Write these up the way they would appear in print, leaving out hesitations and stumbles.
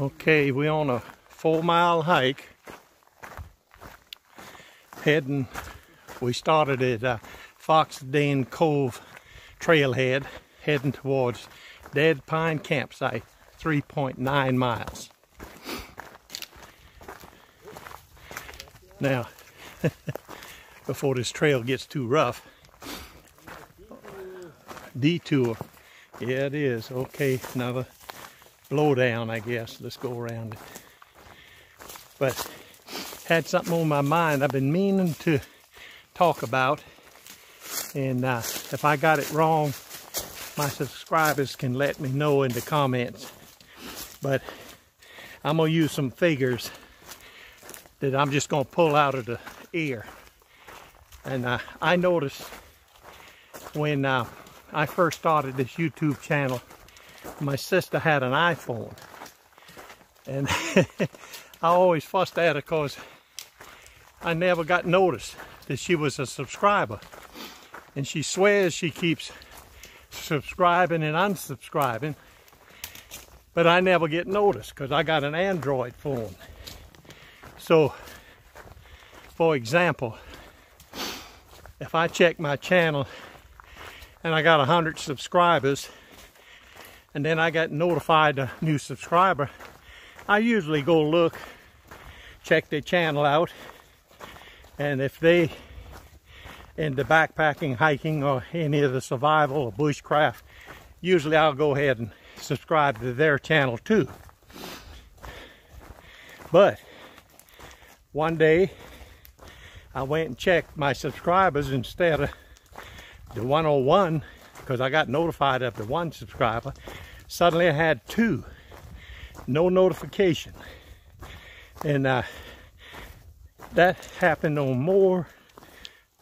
Okay, we're on a 4-mile hike heading. We started at Fox Den Cove trailhead heading towards Dead Pine campsite, 3.9 miles. Now, before this trail gets too rough, detour. Yeah, it is. Okay, another blowdown, I guess. Let's go around it. But had something on my mind I've been meaning to talk about, and if I got it wrong, my subscribers can let me know in the comments. But I'm gonna use some figures that I'm just gonna pull out of the air. And I noticed when I first started this YouTube channel, my sister had an iPhone, and I always fussed at her because I never got noticed that she was a subscriber. And she swears she keeps subscribing and unsubscribing, but I never get noticed because I got an Android phone. So, for example, if I check my channel and I got 100 subscribers, and then I got notified a new subscriber, I usually go look, check their channel out, and if they into backpacking, hiking, or any of the survival or bushcraft, usually I'll go ahead and subscribe to their channel too. But one day I went and checked my subscribers instead of the 101, because I got notified of the 1 subscriber. Suddenly I had 2, no notification. And that happened on more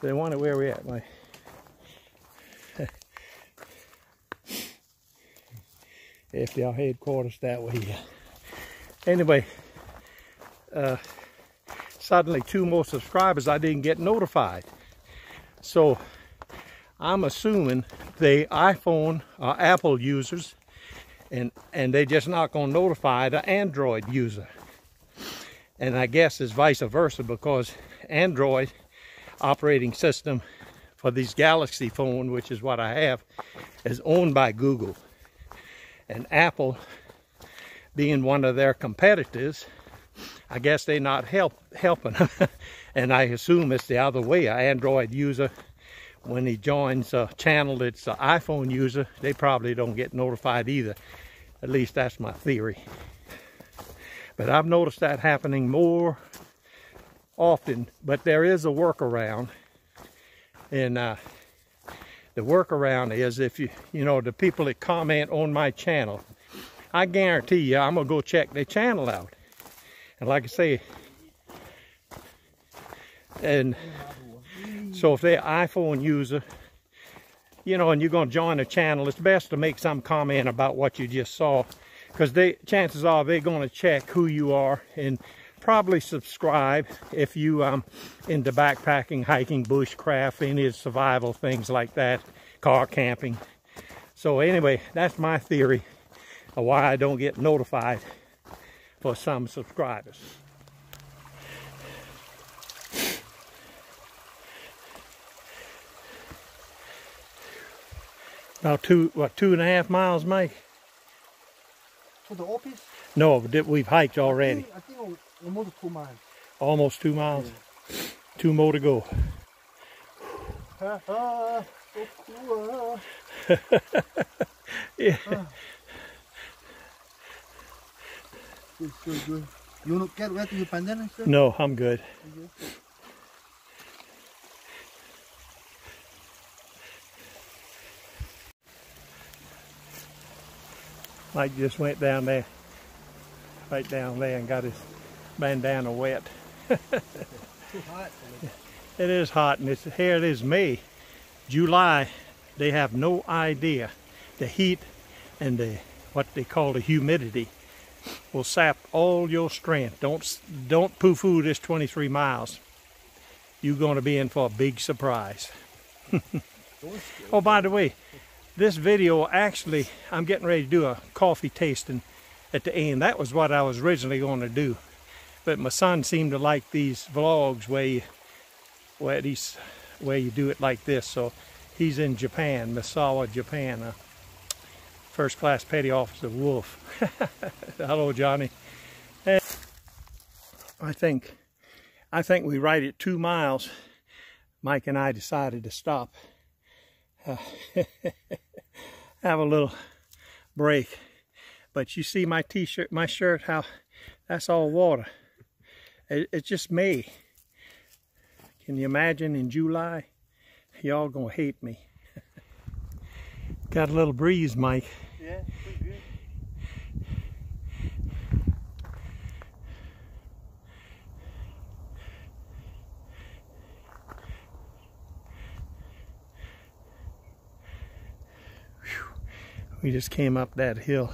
than one. Where we at? My FDR headquarters that way. Anyway, suddenly 2 more subscribers, I didn't get notified. So I'm assuming they iPhone or Apple users, and they just not going to notify the Android user. And I guess it's vice versa, because Android operating system for these Galaxy phone, which is what I have, is owned by Google. And Apple, being one of their competitors, I guess they're not helping. And I assume it's the other way. An Android user, when he joins a channel that's an iPhone user, they probably don't get notified either. At least that's my theory. But I've noticed that happening more often. But there is a workaround. And the workaround is, if you know, the people that comment on my channel, I guarantee you I'm going to go check their channel out. And like I say, and so if they're an iPhone user, you know, and you're going to join a channel, it's best to make some comment about what you just saw, because chances are they're going to check who you are and probably subscribe if you into backpacking, hiking, bushcraft, any survival things like that, car camping. So anyway, that's my theory of why I don't get notified for some subscribers. About 2.5 miles, Mike? To the office? No, we've hiked already. I think almost 2 miles. Almost 2 miles. Yeah. 2 more to go. So cool. Yeah. Good. You want to get wet in your bandana, sir? No, I'm good. Mike just went down there, right down there, and got his bandana wet. Too hot. It is hot, and here it is May. July, they have no idea. The heat and what they call the humidity will sap all your strength. Don't poo-poo this 23 miles. You're going to be in for a big surprise. Oh, by the way, this video, actually, I'm getting ready to do a coffee tasting at the end. That was what I was originally going to do. But my son seemed to like these vlogs where you do it like this. So he's in Japan, Misawa, Japan, a first class petty officer Wolf. Hello, Johnny. And I think we right at 2 miles. Mike and I decided to stop, have a little break. But you see my t-shirt, my shirt, how that's all water. It's just May. Can you imagine in July? Y'all gonna hate me. Got a little breeze, Mike. Yeah, pretty good. We just came up that hill.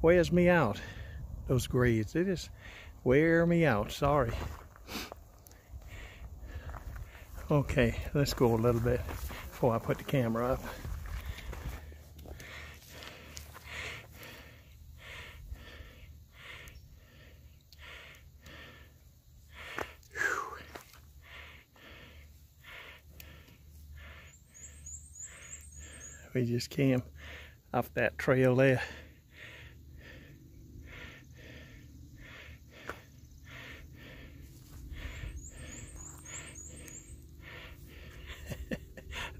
Wears me out. Those grades, they just wear me out. Sorry. Okay, let's go a little bit before I put the camera up. We just came off that trail there.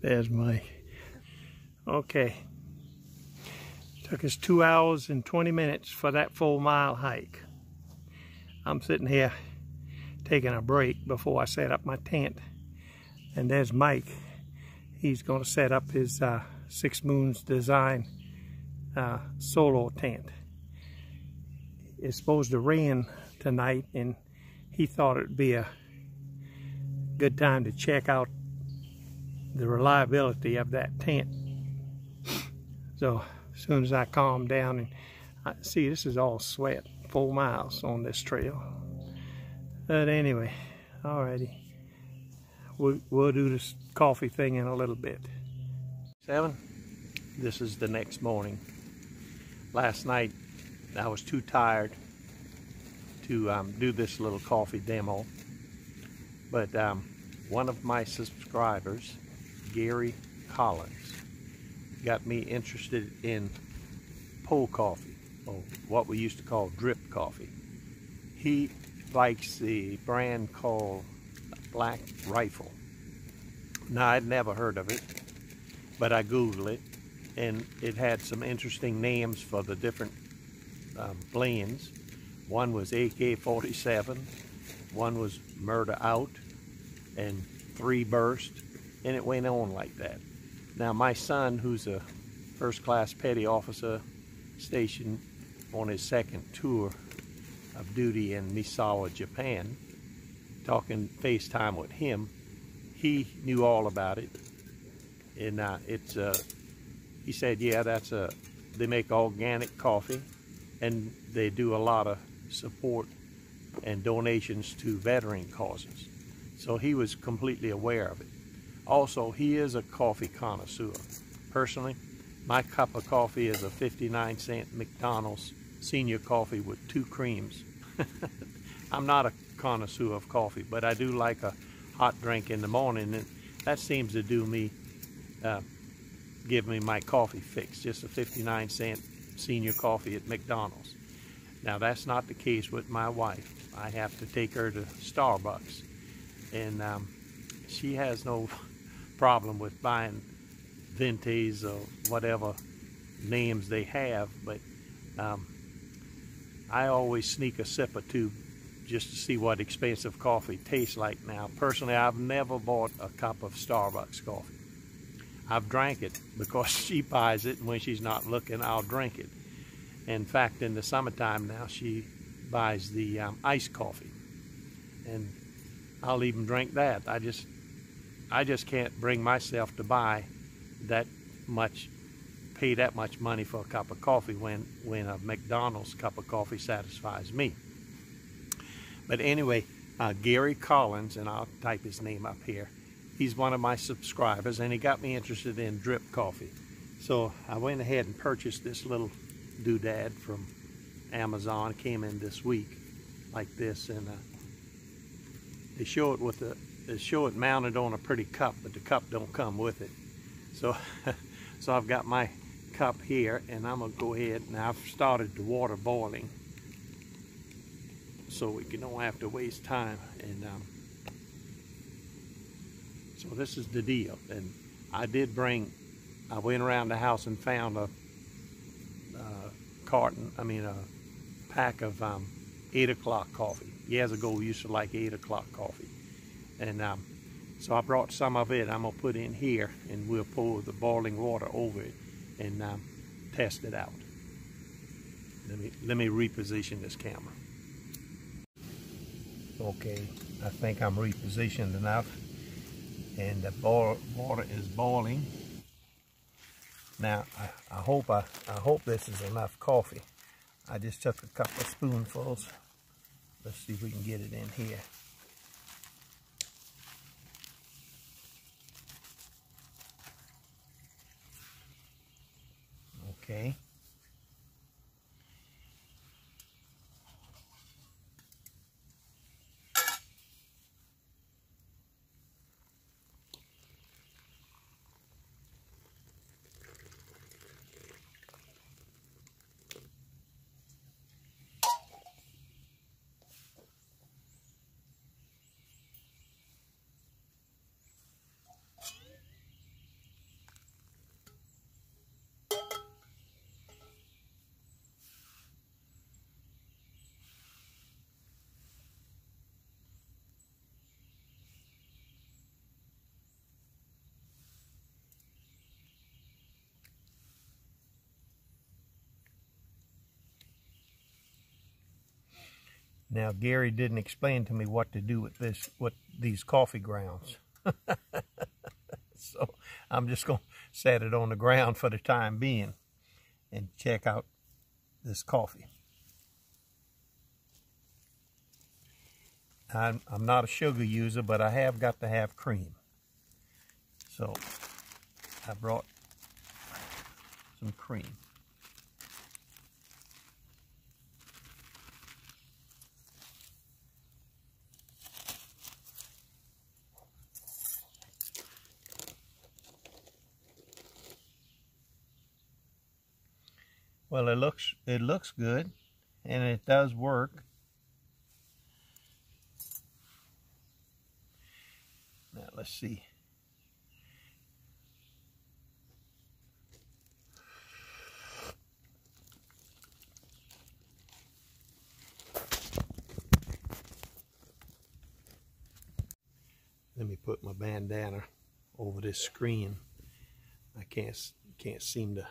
There's Mike. Okay. Took us 2 hours and 20 minutes for that 4 mile hike. I'm sitting here taking a break before I set up my tent. And there's Mike. He's going to set up his Six Moons Design solo tent. It's supposed to rain tonight, and he thought it'd be a good time to check out the reliability of that tent. So as soon as I calm down, and see, this is all sweat, 4 miles on this trail. But anyway, alrighty, we'll do this coffee thing in a little bit. 7. This is the next morning. Last night I was too tired to do this little coffee demo, but one of my subscribers, Gary Collins, got me interested in pull coffee, or what we used to call drip coffee. He likes the brand called Black Rifle. Now, I'd never heard of it, but I Googled it, and it had some interesting names for the different blends. One was AK-47, one was Murder Out, and 3 Burst, and it went on like that. Now, my son, who's a first-class petty officer stationed on his 2nd tour of duty in Misawa, Japan, talking FaceTime with him, he knew all about it. And he said, yeah, they make organic coffee, and they do a lot of support and donations to veteran causes. So he was completely aware of it. Also, he is a coffee connoisseur. Personally, my cup of coffee is a 59-cent McDonald's senior coffee with 2 creams. I'm not a connoisseur of coffee, but I do like a hot drink in the morning, and that seems to do me, give me my coffee fix, just a 59-cent senior coffee at McDonald's. Now, that's not the case with my wife. I have to take her to Starbucks, and she has no problem with buying Vintage or whatever names they have, but I always sneak a sip or two just to see what expensive coffee tastes like. Now, personally, I've never bought a cup of Starbucks coffee. I've drank it because she buys it, and when she's not looking, I'll drink it. In fact, in the summertime now, she buys the iced coffee, and I'll even drink that. I just can't bring myself to buy that much, pay that much money for a cup of coffee when a McDonald's cup of coffee satisfies me. But anyway, Gary Collins, and I'll type his name up here, he's one of my subscribers, and he got me interested in drip coffee. So I went ahead and purchased this little doodad from Amazon, came in this week like this, and they show it mounted on a pretty cup, but the cup don't come with it. So so I've got my cup here, and I'm gonna go ahead, and I've started the water boiling so we don't have to waste time. And so this is the deal. And I went around the house and found a pack of 8 o'clock coffee. Years ago we used to like 8 o'clock coffee, and so I brought some of it. I'm gonna put in here, and we'll pour the boiling water over it and test it out. Let me reposition this camera. Okay, I think I'm repositioned enough, and the water is boiling. Now I hope this is enough coffee. I just took a couple of spoonfuls. Let's see if we can get it in here. Okay. Now, Gary didn't explain to me what to do with these coffee grounds. So I'm just going to set it on the ground for the time being and check out this coffee. I'm not a sugar user, but I have got to have cream. So I brought some cream. Well, it looks good, and it does work. Now let's see. Let me put my bandana over this screen. I can't seem to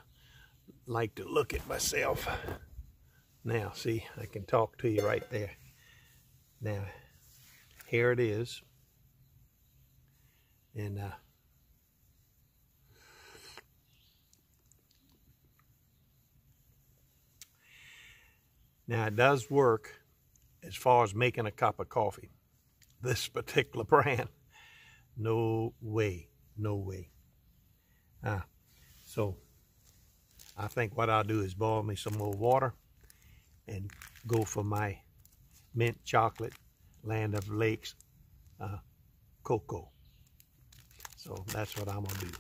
like to look at myself. Now see, I can talk to you right there. Now here it is, and now it does work as far as making a cup of coffee. This particular brand, no way. So I think what I'll do is boil me some more water and go for my mint chocolate Land of Lakes cocoa. So that's what I'm gonna do.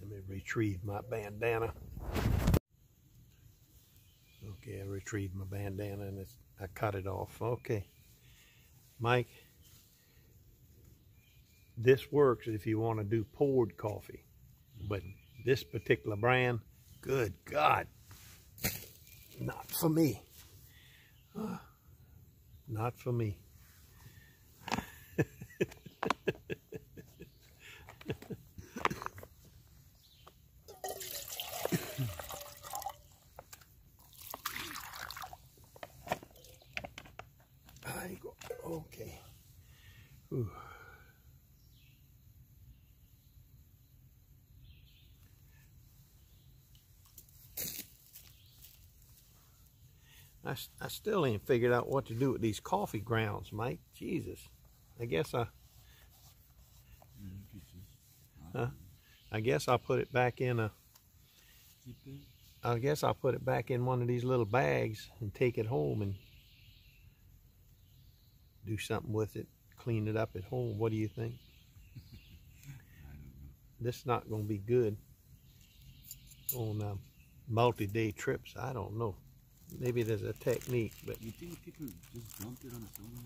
Let me retrieve my bandana. Okay, I retrieved my bandana, and I cut it off. Okay, Mike, this works if you want to do poured coffee. But this particular brand, good God, not for me. Not for me. Okay. Ooh. I still ain't figured out what to do with these coffee grounds, Mike. Jesus. I guess I guess I'll put it back in a... I guess I'll put it back in one of these little bags and take it home and do something with it, clean it up at home. What do you think? This is not going to be good on multi-day trips. I don't know. Maybe there's a technique, but You think people just dumped it on the stone?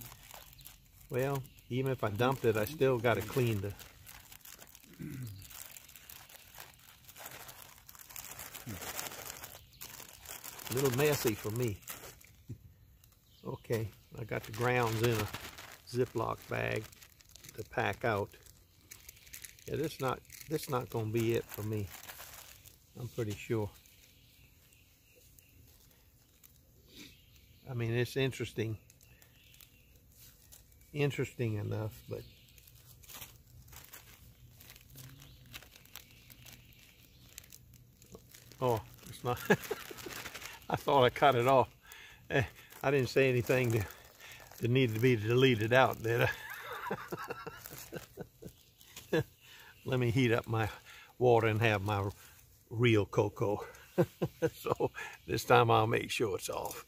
well, even if I dumped it, I still got to clean the. A little messy for me. Okay, I got the grounds in a Ziploc bag to pack out. Yeah, this not gonna be it for me. I'm pretty sure. I mean, it's interesting enough, but oh, it's not. I thought I cut it off. I didn't say anything that needed to be deleted out, did I? Let me heat up my water and have my real cocoa. So this time I'll make sure it's off.